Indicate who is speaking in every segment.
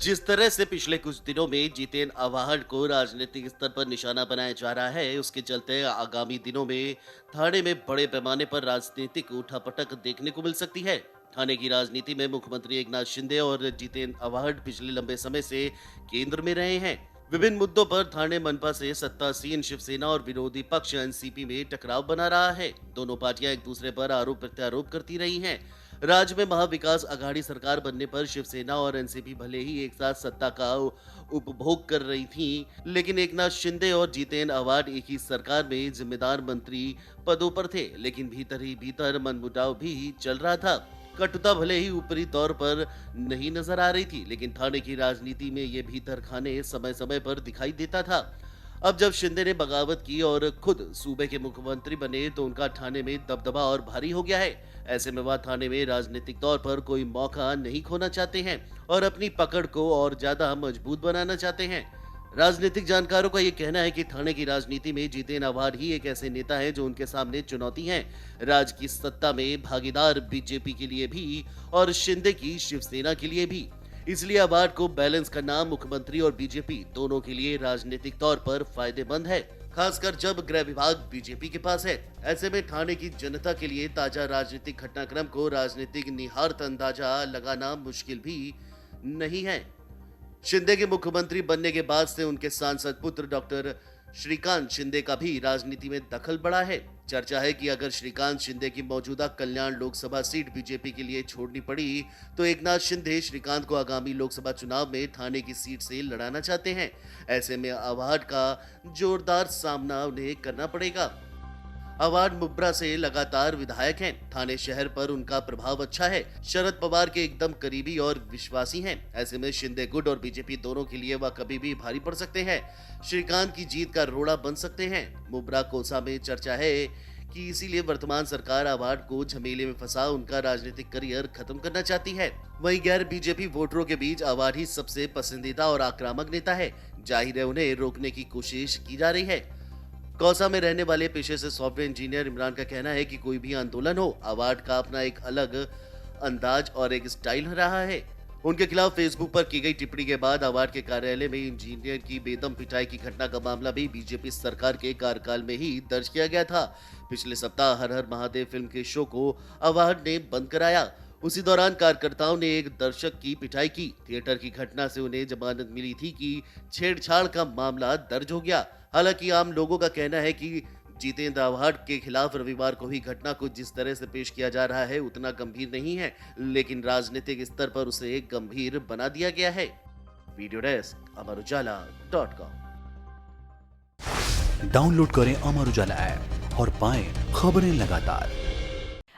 Speaker 1: जिस तरह से पिछले कुछ दिनों में जितेन आवाहन को राजनीतिक स्तर पर निशाना बनाया जा रहा है, उसके चलते आगामी दिनों में थाने में बड़े पैमाने पर राजनीतिक उठापटक देखने को मिल सकती है। थाने की राजनीति में मुख्यमंत्री एकनाथ शिंदे और जितेन आवाहन पिछले लंबे समय से केंद्र में रहे हैं। विभिन्न मुद्दों पर थाने मनपा से सत्तासीन शिवसेना और विरोधी पक्ष एनसीपी में टकराव बना रहा है। दोनों पार्टियां एक दूसरे पर आरोप प्रत्यारोप करती रही हैं। राज्य में महाविकास अघाड़ी सरकार बनने पर शिवसेना और एनसीपी भले ही एक साथ सत्ता का उपभोग कर रही थी, लेकिन एकनाथ शिंदे और जितेन आवाड एक ही सरकार में जिम्मेदार मंत्री पदों पर थे, लेकिन भीतर ही भीतर मनमुटाव भी चल रहा था। कटुता भले ही ऊपरी तौर पर नहीं नजर आ रही थी, लेकिन थाने की राजनीति में ये भीतर खाने समय समय पर दिखाई देता था। अब जब शिंदे ने बगावत की और खुद सूबे के मुख्यमंत्री बने, तो उनका थाने में दबदबा और भारी हो गया है। ऐसे में वह थाने में राजनीतिक तौर पर कोई मौका नहीं खोना चाहते हैं और अपनी पकड़ को और ज्यादा मजबूत बनाना चाहते हैं। राजनीतिक जानकारों का ये कहना है कि थाने की राजनीति में जितेन आवाड ही एक ऐसे नेता है जो उनके सामने चुनौती है। राज्य की सत्ता में भागीदार बीजेपी के लिए भी और शिंदे की शिवसेना के लिए भी। इसलिए आवाड को बैलेंस करना मुख्यमंत्री और बीजेपी दोनों के लिए राजनीतिक तौर पर फायदेमंद है, खासकर जब गृह विभाग बीजेपी के पास है। ऐसे में थाने की जनता के लिए ताजा राजनीतिक घटनाक्रम को राजनीतिक निहारत अंदाजा लगाना मुश्किल भी नहीं है। शिंदे के मुख्यमंत्री बनने के बाद से उनके सांसद पुत्र डॉक्टर श्रीकांत शिंदे का भी राजनीति में दखल बढ़ा है। चर्चा है कि अगर श्रीकांत शिंदे की मौजूदा कल्याण लोकसभा सीट बीजेपी के लिए छोड़नी पड़ी, तो एकनाथ शिंदे श्रीकांत को आगामी लोकसभा चुनाव में थाने की सीट से लड़ाना चाहते हैं। ऐसे में आवाड का जोरदार सामना उन्हें करना पड़ेगा। आवाड मुब्रा से लगातार विधायक हैं। थाने शहर पर उनका प्रभाव अच्छा है। शरद पवार के एकदम करीबी और विश्वासी हैं। ऐसे में शिंदे गुट और बीजेपी दोनों के लिए वह कभी भी भारी पड़ सकते हैं। श्रीकांत की जीत का रोड़ा बन सकते हैं। मुब्रा कोसा में चर्चा है कि इसीलिए वर्तमान सरकार आवाड को झमेले में फंसा उनका राजनीतिक करियर खत्म करना चाहती है। वहीं गैर बीजेपी वोटरों के बीच आवाड ही सबसे पसंदीदा और आक्रामक नेता है। जाहिर है उन्हें रोकने की कोशिश की जा रही है। कौसा में रहने वाले पेशे से सॉफ्टवेयर इंजीनियर इमरान का कहना है कि कोई भी आंदोलन हो, आवाड का अपना एक अलग अंदाज और एक स्टाइल रहा है। उनके खिलाफ फेसबुक पर की गई टिप्पणी के बाद आवाड के कार्यालय में इंजीनियर की बेदम पिटाई की घटना का मामला भी बीजेपी सरकार के कार्यकाल में ही दर्ज किया गया था। पिछले सप्ताह हर हर महादेव फिल्म के शो को आवाड ने बंद कराया। उसी दौरान कार्यकर्ताओं ने एक दर्शक की पिटाई की। थिएटर की घटना से उन्हें जमानत मिली थी कि छेड़छाड़ का मामला दर्ज हो गया। हालांकि आम लोगों का कहना है कि जितेन आवाड के खिलाफ रविवार को ही घटना को जिस तरह से पेश किया जा रहा है उतना गंभीर नहीं है, लेकिन राजनीतिक स्तर पर उसे गंभीर बना दिया गया है। वीडियो डेस्क अमर उजाला.com।
Speaker 2: डाउनलोड करें अमर उजाला ऐप और पाएं खबरें लगातार।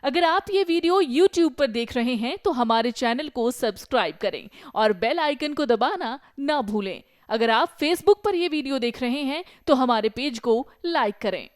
Speaker 3: अगर आप ये वीडियो YouTube पर देख रहे हैं तो हमारे चैनल को सब्सक्राइब करें और बेल आइकन को दबाना ना भूलें। अगर आप Facebook पर यह वीडियो देख रहे हैं तो हमारे पेज को लाइक करें।